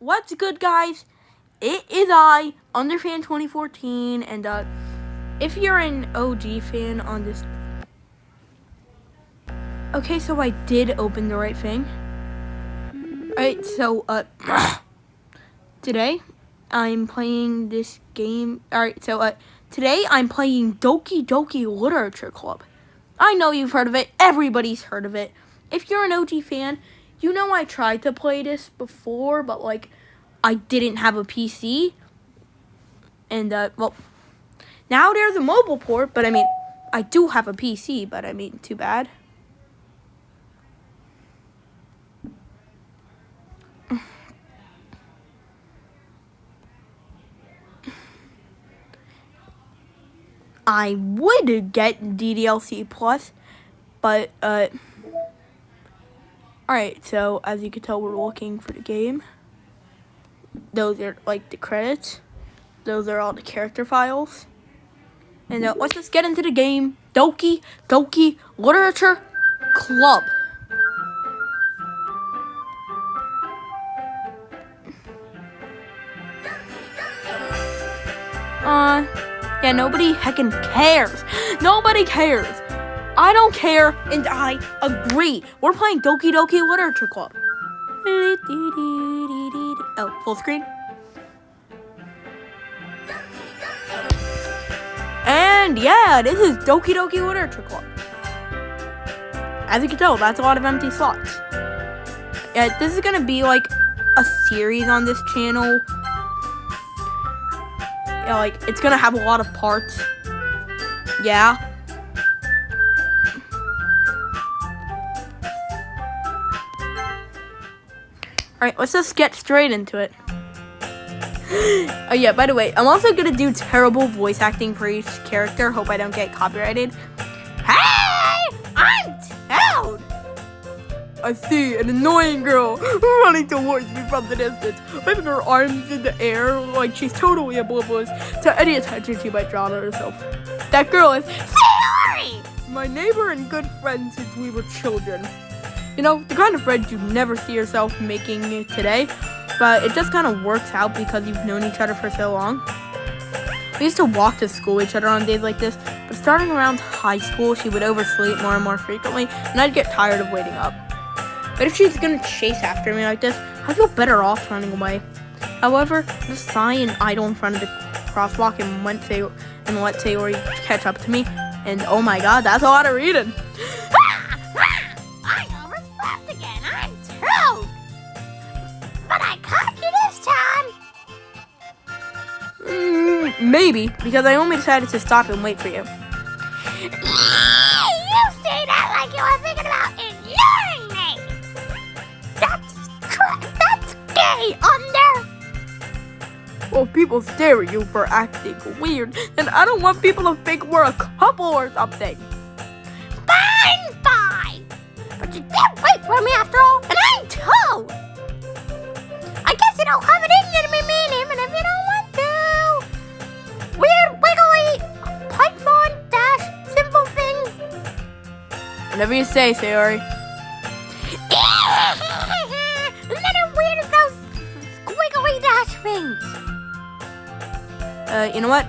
What's good, guys? It is I, Underfan 2014, and if you're an OG fan on this... Okay, so I did open the right thing. Alright, so, today, I'm playing this game. Alright, so, today I'm playing Doki Literature Club. I know you've heard of it. Everybody's heard of it. If you're an OG fan, you know I tried to play this before, but, like, I didn't have a PC. And, well, now there's a mobile port, but, I mean, I do have a PC, but, I mean, too bad. I would get DDLC Plus, but, alright, so, as you can tell, we're looking for the game. Those are, like, the credits. Those are all the character files. And, let's just get into the game. Doki Literature Club. Yeah, nobody heckin' cares. Nobody cares. I don't care, and I agree. We're playing Doki Literature Club. Oh, full screen. And yeah, this is Doki Literature Club. As you can tell, that's a lot of empty slots. Yeah, this is gonna be like a series on this channel. Yeah, like, it's gonna have a lot of parts. Yeah. Alright, let's just get straight into it. Oh yeah, by the way, I'm also gonna do terrible voice acting for each character. Hope I don't get copyrighted. Hey! I'm Toad! I see an annoying girl running towards me from the distance, waving her arms in the air like she's totally oblivious to any attention she might draw to herself. That girl is Sayori! My neighbor and good friend since we were children. You know, the kind of friend you never see yourself making today, but it just kind of works out because you've known each other for so long. We used to walk to school with each other on days like this, but starting around high school, she would oversleep more and more frequently, and I'd get tired of waiting up. But if she's gonna chase after me like this, I feel better off running away. However, just sigh and idle in front of the crosswalk and let Sayori catch up to me, and oh my god, that's a lot of reading. I overslept again. I'm Toad. But I caught you this time. Maybe, because I only decided to stop and wait for you. You say that like you were thinking about ignoring me. That's gay, Under. Well, if people stare at you for acting weird, then I don't want people to think we're a couple or something. Fine. But you did wait for me after all, and I'm Toad. I guess you don't have it in you to be mean, even if you don't want to. Weird, wiggly, Python-simple thing. Whatever you say, Sayori. None of weird as those squiggly dash things. You know what?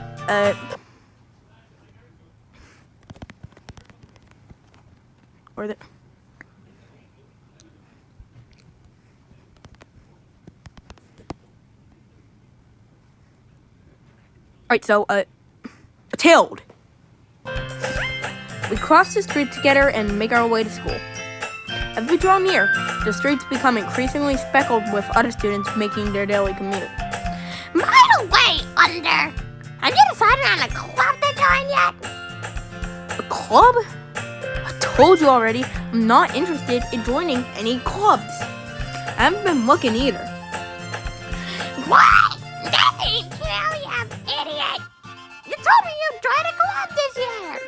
Or the... Alright, so, Tailed. We cross the street together and make our way to school. As we draw near, the streets become increasingly speckled with other students making their daily commute. By the way, Under, have you decided on a club to join yet? A club? I told you already, I'm not interested in joining any clubs. I haven't been looking either. What? That ain't true, you idiot! You told me you joined a club this year!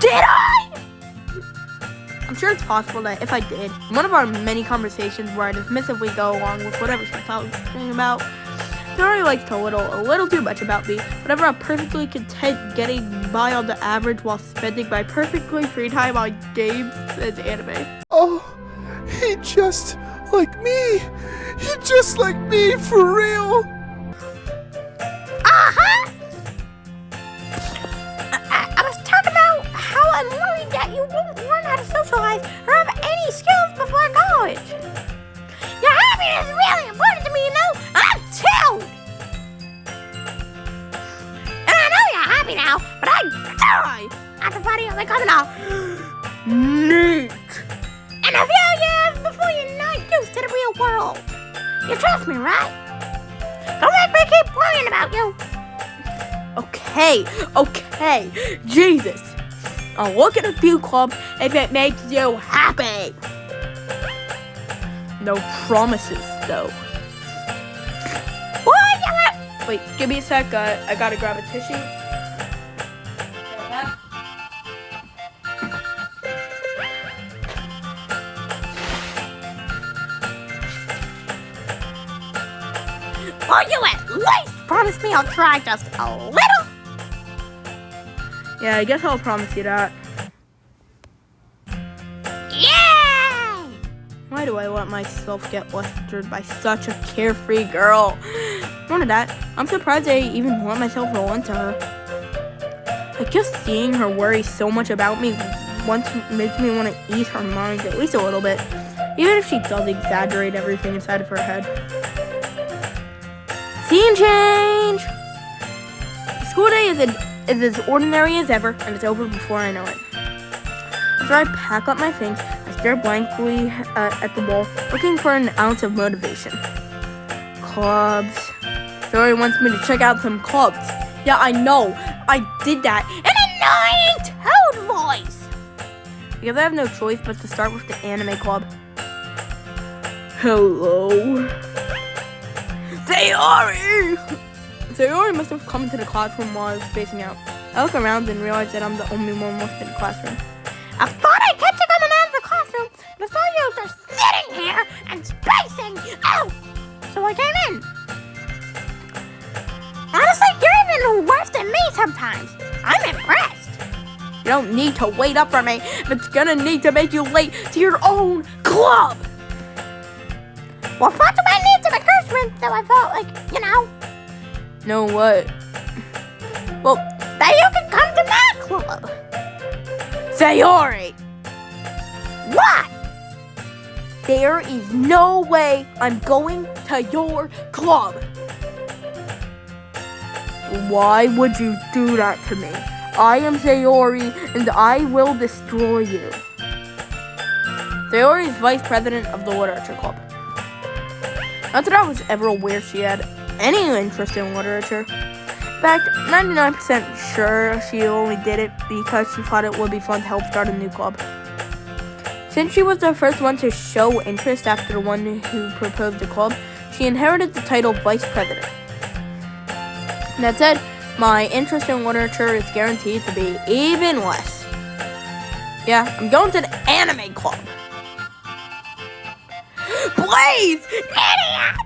Did I? I'm sure it's possible that if I did, in one of our many conversations where I dismissively go along with whatever she's talking about, Sayori likes to a little too much about me, whenever I'm perfectly content getting by on the average while spending my perfectly free time on games and anime. Oh, he just Like me. You're just like me, for real. Uh-huh. I was talking about how I'm worried that you won't learn how to socialize or have any skills before college. Your happiness is really important to me, you know? I'm too. And I know you're happy now, but I die after finding out they're coming out. Neat. In a few years before you're not used to the real world. You trust me, right? Don't make me keep worrying about you. Okay. Jesus. I'll look at a few clubs if it makes you happy. No promises, though. What? Wait, give me a sec. I gotta grab a tissue. Will you at least promise me I'll try just a little? Yeah, I guess I'll promise you that. Yay! Why do I let myself get flustered by such a carefree girl? None of that. I'm surprised I even let myself roll into her. Like, just seeing her worry so much about me makes me want to ease her mind at least a little bit. Even if she does exaggerate everything inside of her head. Scene change! The school day is as ordinary as ever, and it's over before I know it. After I pack up my things, I stare blankly at the wall, looking for an ounce of motivation. Clubs. Dory wants me to check out some clubs. Yeah, I know. I did that. An annoying toad voice! Because I have no choice but to start with the anime club. Hello. Sayori must have come into the classroom while I was spacing out. I look around and realize that I'm the only one left in the classroom. I thought I kept you coming out of the classroom, but I saw you just sitting here and spacing out. So I came in. Honestly, you're even worse than me sometimes. I'm impressed. You don't need to wait up for me if it's gonna need to make you late to your own club. Well, fuck my needs of encouragement, so I felt like, you know. No what? Well, that you can come to my club. Sayori! What? There is no way I'm going to your club. Why would you do that to me? I am Sayori, and I will destroy you. Sayori is vice president of the literature club. Not that I was ever aware she had any interest in literature. In fact, 99% sure she only did it because she thought it would be fun to help start a new club. Since she was the first one to show interest after the one who proposed the club, she inherited the title vice president. That said, my interest in literature is guaranteed to be even less. Yeah, I'm going to the anime club. Please! Idiot!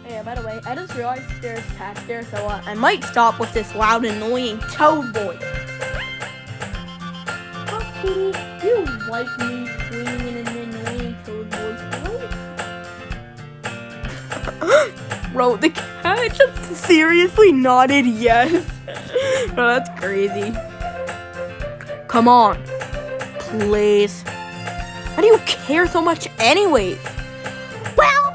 Yeah, by the way, I just realized there's cats there, so I might stop with this loud, annoying toad voice. Doki, you like me screaming in an annoying toad voice, right? Bro, the cat just seriously nodded yes. Bro, that's crazy. Come on. Please. Why do you care so much anyways? Well,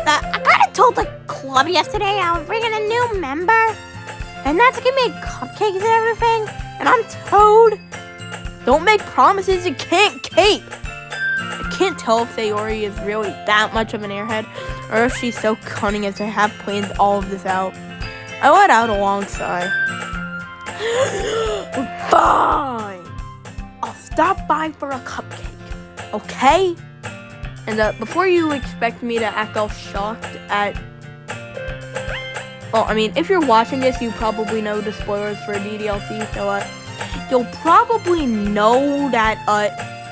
I kind of told the club yesterday I was bringing a new member. And that's to give me cupcakes and everything. And I'm Toad. Don't make promises you can't keep. I can't tell if Sayori is really that much of an airhead, or if she's so cunning as to have planned all of this out. I let out a long sigh. Fine. I'll stop by for a cupcake. Okay? And before you expect me to act all shocked at... Well, I mean, if you're watching this, you probably know the spoilers for DDLC, so you'll probably know that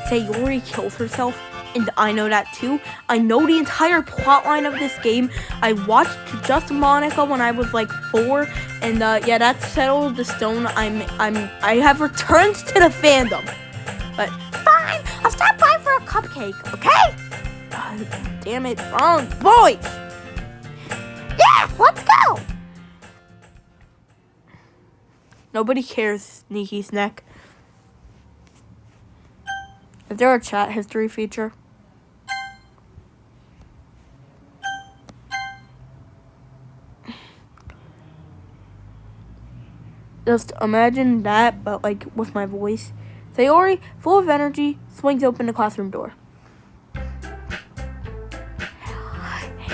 Sayori kills herself, and I know that too. I know the entire plotline of this game. I watched Just Monica when I was like 4, and yeah, that settled the stone. I have returned to the fandom. But fine, I'll stop by for a cupcake, okay? Damn it, wrong voice. Yeah, let's go. Nobody cares, Sneaky Snack. Is there a chat history feature? Just imagine that, but like with my voice. Sayori, full of energy, swings open the classroom door.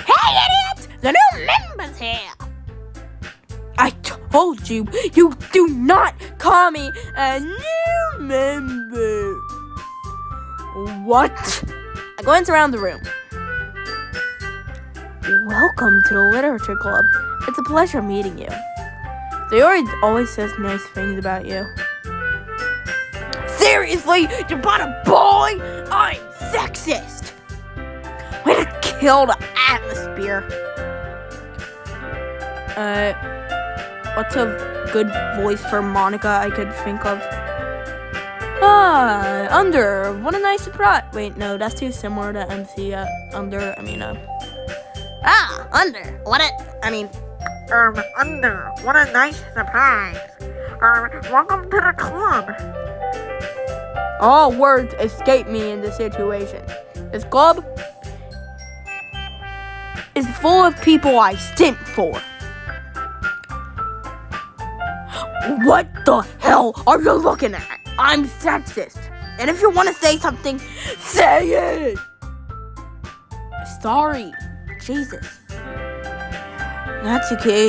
Hey, idiots! The new member's here. I told you, you do not call me a new member. What? I glance around the room. Welcome to the Literature Club. It's a pleasure meeting you. Sayori always says nice things about you. Seriously? You bought a boy? I'm sexist. Way to kill the atmosphere. What's a good voice for Monica I could think of? Under. What a nice surprise. Wait, no, that's too similar to MC, Under. Under. Under. What a nice surprise. Welcome to the club. All words escape me in this situation. This club is full of people I stint for. What the hell are you looking at? I'm sexist. And if you want to say something, say it! Sorry. Jesus. That's okay.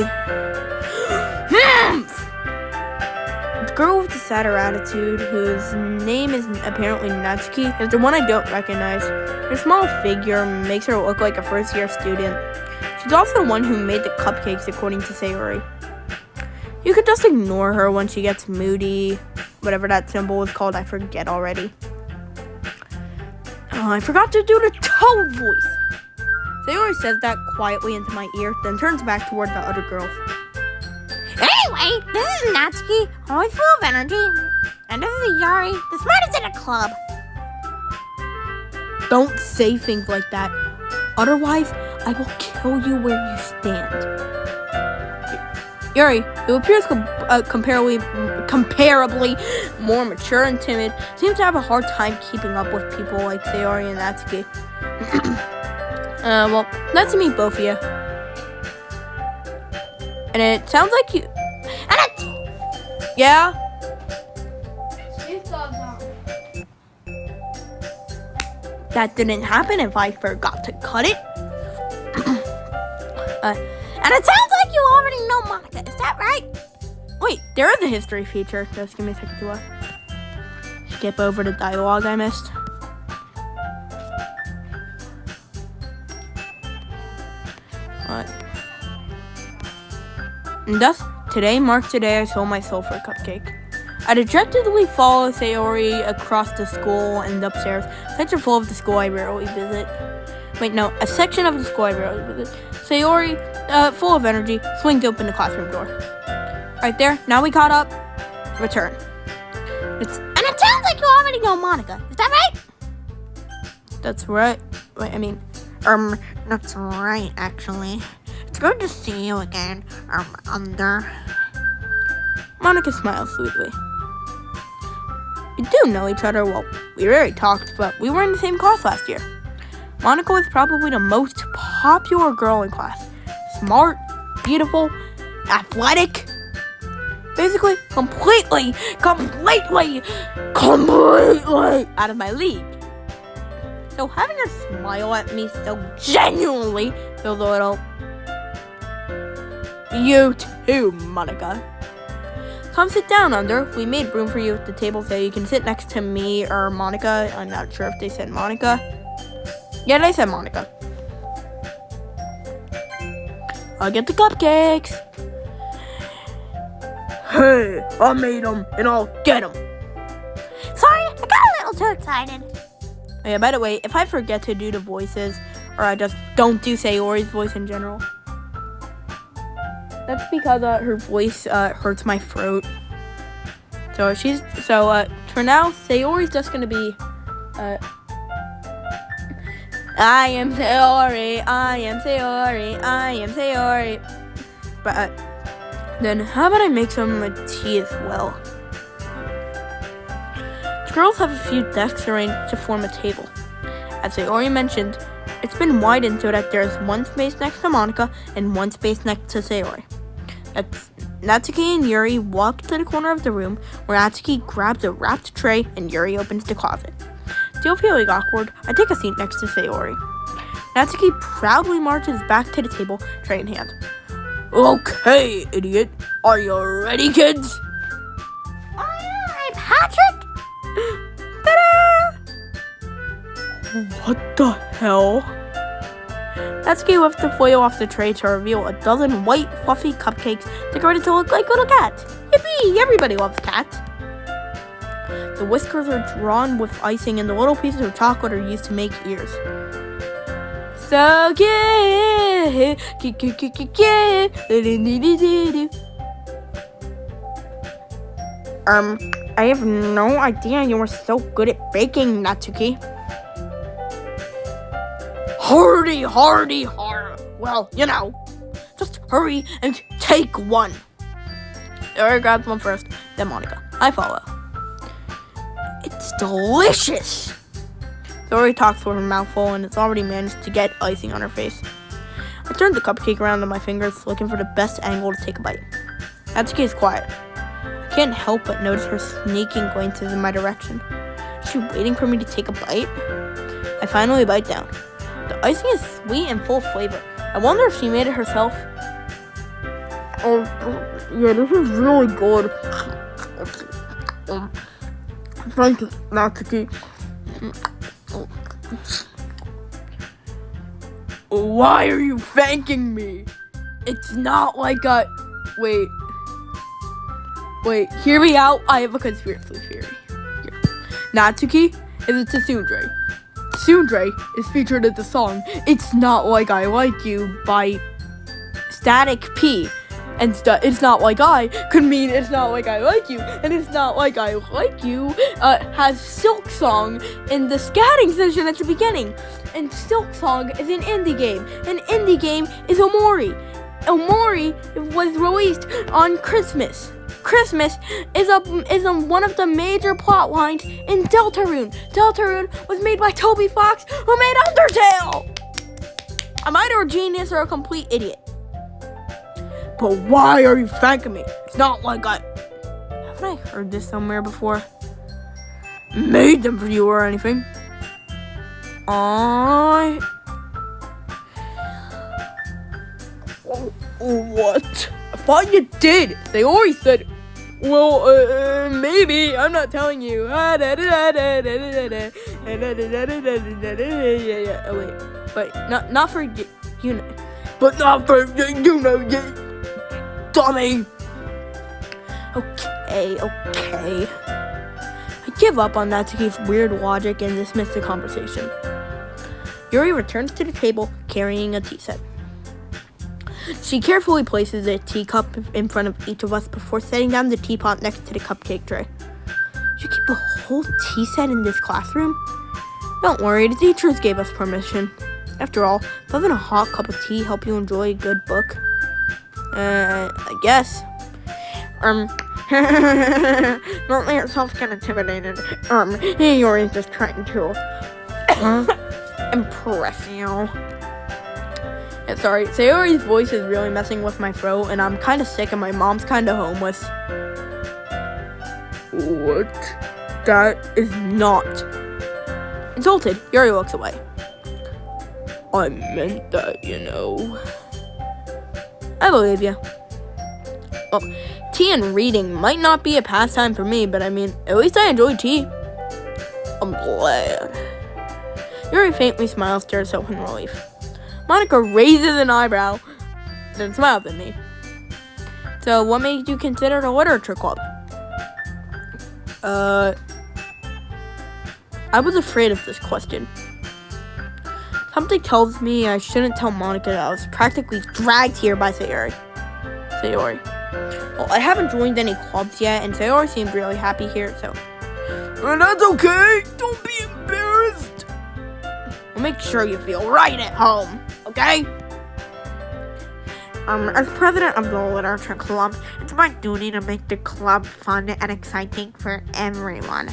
The girl with the sadder attitude, whose name is apparently Natsuki, is the one I don't recognize. Her small figure makes her look like a first-year student. She's also the one who made the cupcakes, according to Sayori. You could just ignore her when she gets moody. Whatever that symbol is called, I forget already. Oh, I forgot to do the tone voice. Sayori says that quietly into my ear, then turns back toward the other girls. Anyway, this is Natsuki, always full of energy. And this is Yari, the smartest in the club. Don't say things like that. Otherwise, I will kill you where you stand. Yuri, who appears comparably more mature and timid, seems to have a hard time keeping up with people like Sayori and Natsuki. Well, nice to meet both of you. And it sounds like you... Yeah? That didn't happen if I forgot to cut it. And it sounds like you already know Monica, is that right? Wait, there is a history feature. Just give me a second to skip over the dialogue I missed. And thus, today marks the day I sold my soul for a cupcake. I dejectedly follow Sayori across the school and upstairs, a section full of the school I rarely visit. Wait, no, a section of the school I rarely visit. Sayori, full of energy, swings open the classroom door. Right there, now we caught up. Return. And it sounds like you already know Monica, is that right? That's right. Wait, That's right, actually. It's good to see you again, Under. Monica smiles sweetly. We do know each other well. We rarely talked, but we were in the same class last year. Monica was probably the most popular girl in class. Smart, beautiful, athletic. Basically, completely out of my league. So having her smile at me so genuinely feels a little... You too, Monica. Come sit down, Under. We made room for you at the table so you can sit next to me or Monica. I'm not sure if they said Monica. Yeah, they said Monica. I'll get the cupcakes. Hey, I made them and I'll get them. Sorry, I got a little too excited. Oh, yeah, by the way, if I forget to do the voices, or I just don't do Sayori's voice in general, that's because her voice hurts my throat. So for now, Sayori's just gonna be I am Sayori, I am Sayori, I am Sayori. But then how about I make some tea as well? The girls have a few desks arranged to form a table. As Sayori mentioned, it's been widened so that there's one space next to Monica and one space next to Sayori. Natsuki and Yuri walk to the corner of the room where Natsuki grabs a wrapped tray and Yuri opens the closet. Still feeling awkward, I take a seat next to Sayori. Natsuki proudly marches back to the table, tray in hand. Okay, idiot. Are you ready, kids? Aye, Patrick. Ta-da! What the hell? Natsuki lifts the foil off the tray to reveal a dozen white, fluffy cupcakes decorated to look like little cats. Yippee! Everybody loves cats. The whiskers are drawn with icing and the little pieces of chocolate are used to make ears. So cute! I have no idea you were so good at baking, Natsuki. Hardy. Well, just hurry and take one. Yuri grabs one first, then Monica. I follow. It's delicious. Yuri talks with her mouth full and it's already managed to get icing on her face. I turn the cupcake around on my fingers, looking for the best angle to take a bite. Natsuki is quiet. I can't help but notice her sneaking glances in my direction. Is she waiting for me to take a bite? I finally bite down. The icing is sweet and full of flavor. I wonder if she made it herself. Oh, yeah, this is really good. Thank you, Natsuki. Why are you thanking me? It's not like I... Wait, hear me out. I have a conspiracy theory. Here. Natsuki is a Tsundere. Tsundere is featured in the song It's Not Like I Like You by Static P. And It's Not Like I could mean It's Not Like I Like You. And It's Not Like I Like You has Silk Song in the scatting session at the beginning. And Silk Song is an indie game. And indie game is Omori. Omori was released on Christmas. Christmas is one of the major plot lines in Deltarune. Deltarune was made by Toby Fox, who made Undertale. I'm either a genius or a complete idiot. But why are you thanking me? It's not like haven't I heard this somewhere before? Made them for you or anything? What? I thought you did. They always said, well, maybe. I'm not telling you. Oh, wait. But not for you. But not for you, dummy. Okay. I give up on Natsuki's weird logic and dismiss the conversation. Yuri returns to the table carrying a tea set. She carefully places a teacup in front of each of us before setting down the teapot next to the cupcake tray. You keep a whole tea set in this classroom? Don't worry, the teachers gave us permission. After all, doesn't a hot cup of tea help you enjoy a good book? I guess. Don't let yourself get intimidated. Yuri's just trying to impress you. Sorry, Sayori's voice is really messing with my throat, and I'm kind of sick, and my mom's kind of homeless. What? That is not. Insulted, Yuri looks away. I meant that, I believe you. Well, tea and reading might not be a pastime for me, but at least I enjoy tea. I'm glad. Yuri faintly smiles to herself in relief. Monica raises an eyebrow, then smiles at me. So, what made you consider the literature club? I was afraid of this question. Something tells me I shouldn't tell Monica that I was practically dragged here by Sayori. Well, I haven't joined any clubs yet, and Sayori seemed really happy here, so... And that's okay! Don't be embarrassed! We'll make sure you feel right at home, okay? As president of the literature club, it's my duty to make the club fun and exciting for everyone.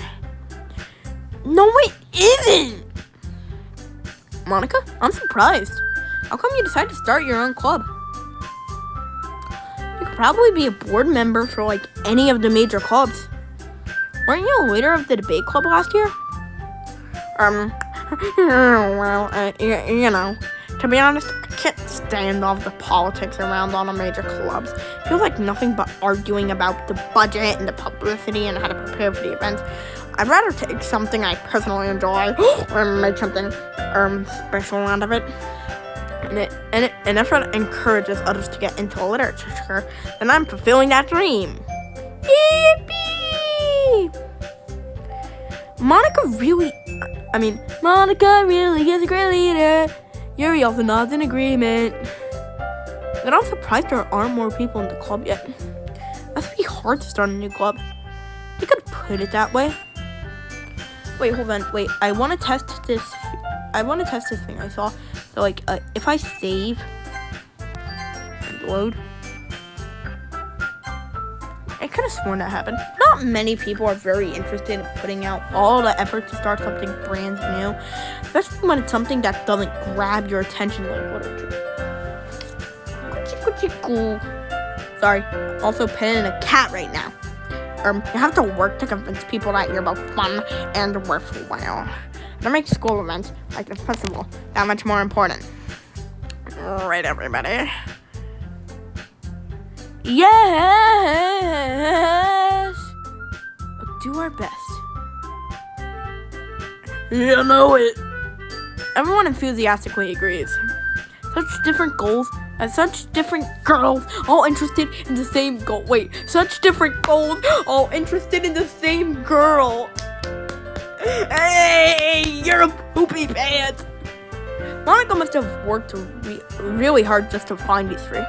No, it isn't! Monica, I'm surprised. How come you decided to start your own club? You could probably be a board member for, like, any of the major clubs. Weren't you a leader of the debate club last year? You know, to be honest, I can't stand all the politics around all the major clubs. It feels like nothing but arguing about the budget and the publicity and how to prepare for the events. I'd rather take something I personally enjoy and make something special out of it. And if it encourages others to get into literature, then I'm fulfilling that dream. Yippee! Monica really is a great leader. Yuri also nods in agreement. But I'm surprised there aren't more people in the club yet. That's pretty hard to start a new club. You could put it that way. Wait, hold on. Wait, I want to test this thing I saw. So, like, if I save and load, I could have sworn that happened. Not many people are very interested in putting out all the effort to start something brand new, especially when it's something that doesn't grab your attention like literature. Cool. Sorry, also petting a cat right now. You have to work to convince people that you're both fun and worthwhile. That makes school events like the festival that much more important. Right, everybody? Yes! We'll do our best. You know it. Everyone enthusiastically agrees. Such different goals and such different girls all interested in the same goal. Wait, such different goals all interested in the same girl. Hey, you're a poopy pants. Monica must have worked really hard just to find these three.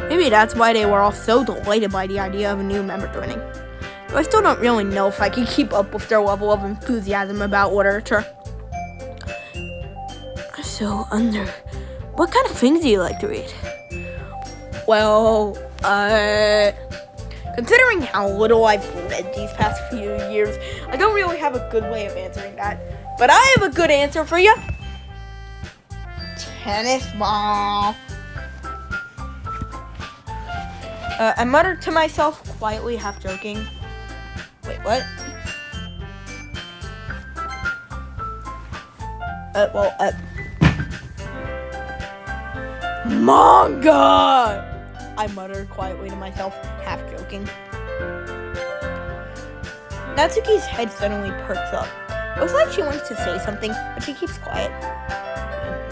Maybe that's why they were all so delighted by the idea of a new member joining. Though I still don't really know if I can keep up with their level of enthusiasm about literature. So, what kind of things do you like to read? Well, considering how little I've read these past few years, I don't really have a good way of answering that. But I have a good answer for you. Tennis ball. I muttered to myself, quietly, half joking. Wait, what? Manga! I muttered quietly to myself, half joking. Natsuki's head suddenly perks up. It looks like she wants to say something, but she keeps quiet.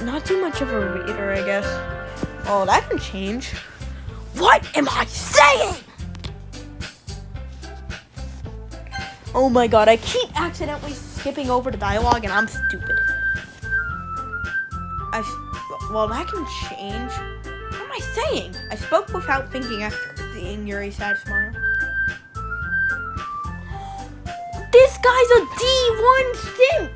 Not too much of a reader, I guess. Oh, that can change. What am I saying? Oh my god, I keep accidentally skipping over the dialogue and I'm stupid. Well, that can change. What am I saying? I spoke without thinking after seeing Yuri's sad smile. This guy's a D1 simp!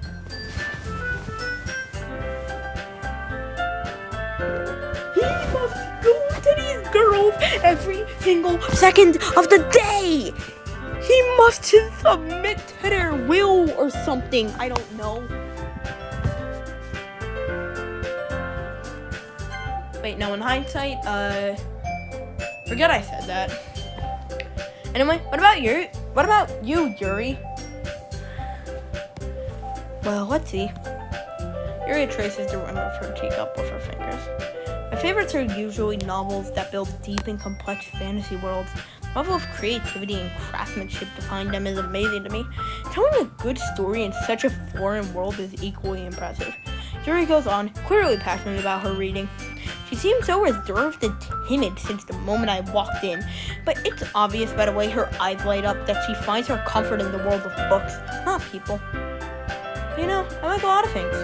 He must go to these girls every single second of the day! He must submit to their will or something. I don't know. Wait, no, in hindsight, forget I said that. Anyway, what about you, Yuri? Well, let's see. Yuri traces the rim of her teacup with her fingers. My favorites are usually novels that build deep and complex fantasy worlds. The level of creativity and craftsmanship behind them is amazing to me. Telling a good story in such a foreign world is equally impressive. Yuri goes on, clearly passionate about her reading. She seemed so reserved and timid since the moment I walked in, but it's obvious by the way her eyes light up that she finds her comfort in the world of books, not people. But you know, I like a lot of things.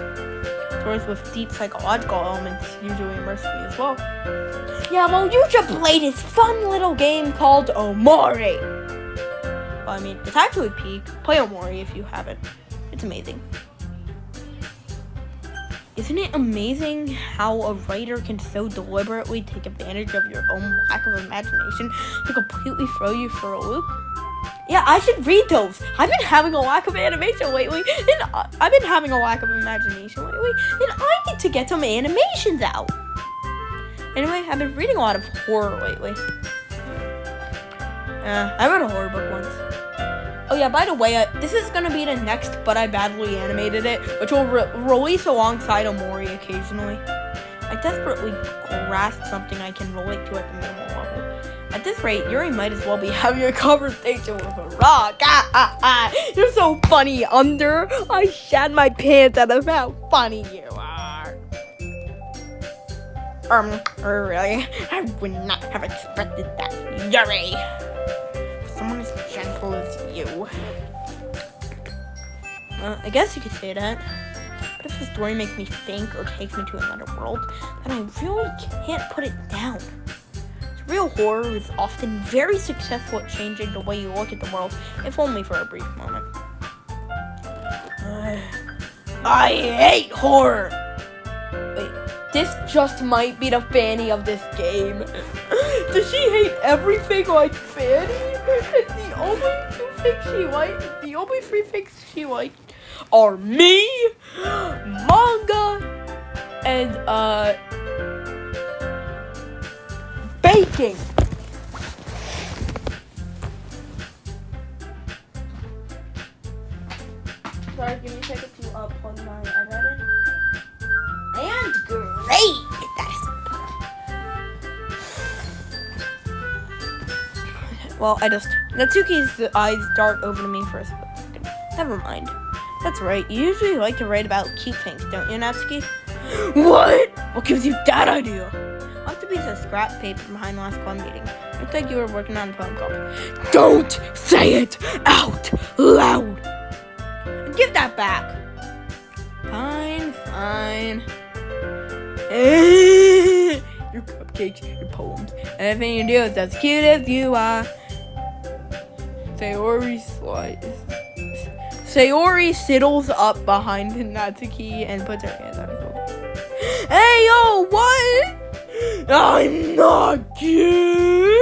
Stories with deep psychological elements usually immerse me as well. Yeah, well, you should play this fun little game called Omori. Well, I mean, it's actually peak. Play Omori if you haven't. It's amazing. Isn't it amazing how a writer can so deliberately take advantage of your own lack of imagination to completely throw you for a loop? Yeah, I should read those. I've been having a lack of animation lately, and I've been having a lack of imagination lately, and I need to get some animations out. Anyway, I've been reading a lot of horror lately. I read a horror book once. Oh yeah, by the way, this is gonna be the next, but I badly animated it, which will release alongside Omori occasionally. I desperately grasp something I can relate to at the minimal level. At this rate, Yuri might as well be having a conversation with a rock. You're so funny, Under. I shat my pants out of how funny you are. Really? I would not have expected that, Yuri. Someone as gentle as you. I guess you could say that. But if the story makes me think or takes me to another world, then I really can't put it down. Real horror is often very successful at changing the way you look at the world, if only for a brief moment. I hate horror! Wait, this just might be the Fanny of this game. Does she hate everything like Fanny? The only three things she likes are me, manga, and baking. Sorry, give me a second to plug my iPad in. And great! Well, Natsuki's eyes dart over to me for a split second. Never mind. That's right, you usually like to write about cute things, don't you, Natsuki? What? What gives you that idea? Left a piece of scrap paper behind last club meeting. Looked like you were working on a poem called Don't Say It Out Loud! And give that back! Fine. Your cupcakes, your poems, everything you do is as cute as you are. Sayori sidles up behind Natsuki and puts her hands on her shoulder. Hey, yo, what? I'm not cute!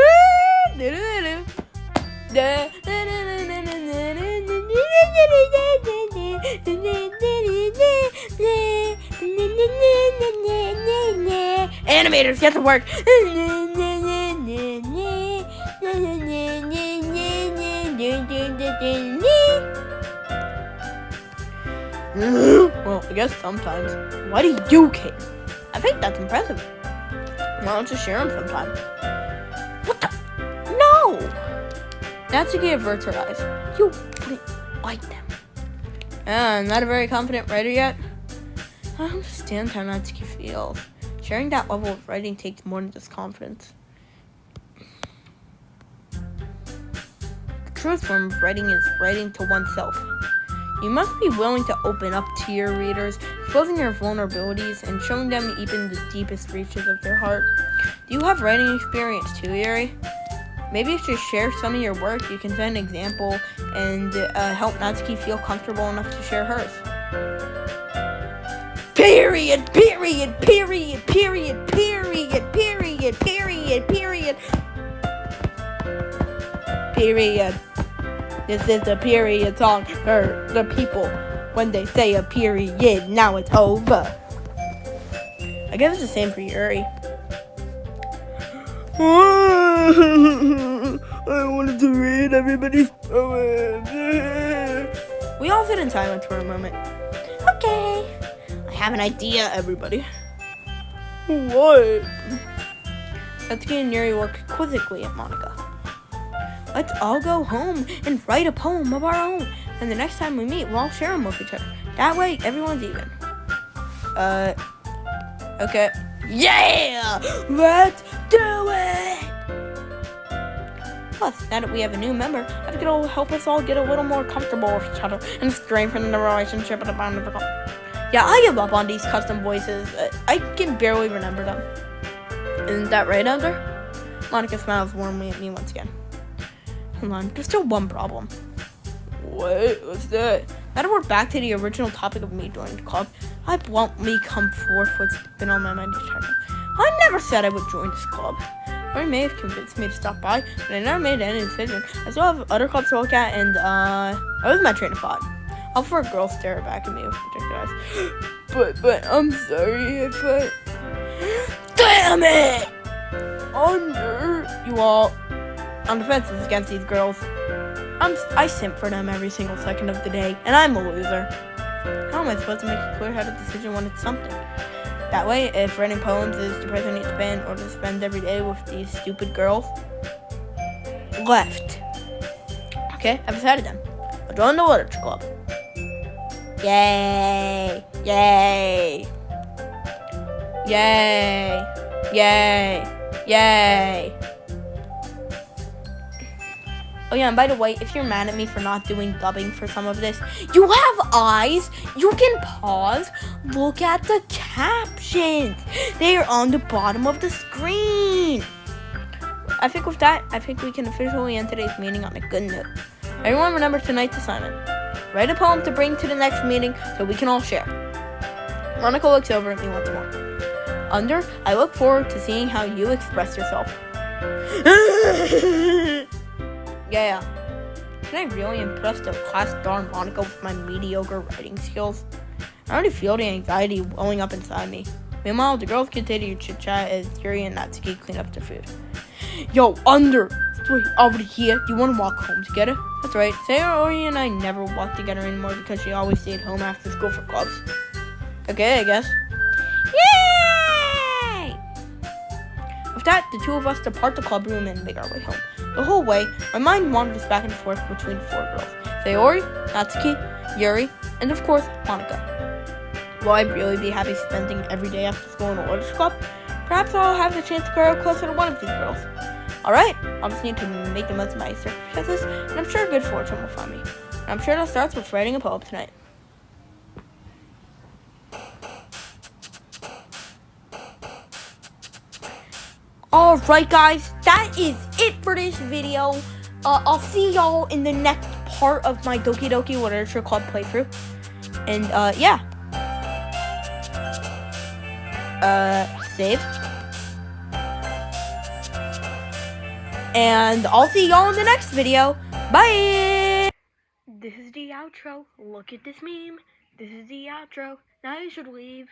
Animators, get to work! Well, I guess sometimes. Why do you care? I think that's impressive. Why don't you share them sometime? What the? No! Natsuki averts her eyes. You wouldn't like them. I'm not a very confident writer yet. I understand how Natsuki feels. Sharing that level of writing takes more than just confidence. The truest form of writing is writing to oneself. You must be willing to open up to your readers, exposing your vulnerabilities and showing them even the deepest reaches of their heart. Do you have writing experience too, Yuri? Maybe if you share some of your work, you can set an example and help Natsuki feel comfortable enough to share hers. Period. This is the period song for the people when they say a period. Now it's over. I guess it's the same for Yuri. I wanted to read everybody's poems. We all sit in silence for a moment. Okay, I have an idea, everybody. What? Natsuki and Yuri look quizzically at Monica. Let's all go home and write a poem of our own. And the next time we meet, we'll all share them with each other. That way, everyone's even. Okay. Yeah! Let's do it! Plus, now that we have a new member, I think it'll help us all get a little more comfortable with each other and strengthen the relationship and the bond of the Yeah, I give up on these custom voices. I can barely remember them. Isn't that right, Under? Monica smiles warmly at me once again. Hold on, there's still one problem. What? What's that? Now that we're back to the original topic of me joining the club, I bluntly come forth what's been on my mind to check. I never said I would join this club. Or may have convinced me to stop by, but I never made any decision. I still have other clubs to look at, and that was my train of thought. I'll for a girl stare back at me with particular eyes. But I'm sorry if I... Damn it! Under you all on defenses against these girls. I simp for them every single second of the day, and I'm a loser. How am I supposed to make a clear-headed decision when it's something? That way, if writing poems is the price I need to spend, or to spend every day with these stupid girls, left. Okay, I've decided then. I'll join the literature club. Yay! Yay! Yay! Yay! Yay! Oh yeah, and by the way, if you're mad at me for not doing dubbing for some of this, you have eyes. You can pause. Look at the captions. They are on the bottom of the screen. I think with that, we can officially end today's meeting on a good note. Everyone remember tonight's assignment. Write a poem to bring to the next meeting so we can all share. Monica looks over at me once more. Under, I look forward to seeing how you express yourself. Yeah. Can I really impress the class darn Monica with my mediocre writing skills? I already feel the anxiety welling up inside me. Meanwhile, the girls continue to chit-chat as Yuri and Natsuki clean up their food. Yo, Under! Wait, over here. Do you want to walk home together? That's right. Sayori and I never walk together anymore because she always stayed home after school for clubs. Okay, I guess. Yay! With that, the two of us depart the club room and make our way home. The whole way, my mind wanders back and forth between four girls. Sayori, Natsuki, Yuri, and of course, Monica. Will I really be happy spending every day after school in the Orders Club? Perhaps I'll have the chance to grow closer to one of these girls. Alright, I'll just need to make the most of my circumstances, and I'm sure good fortune will find me. And I'm sure that starts with writing a poem tonight. Alright guys, that is it for this video. I'll see y'all in the next part of my Doki Doki Literature Club playthrough. And yeah. Save. And I'll see y'all in the next video. Bye! This is the outro. Look at this meme. This is the outro. Now you should leave.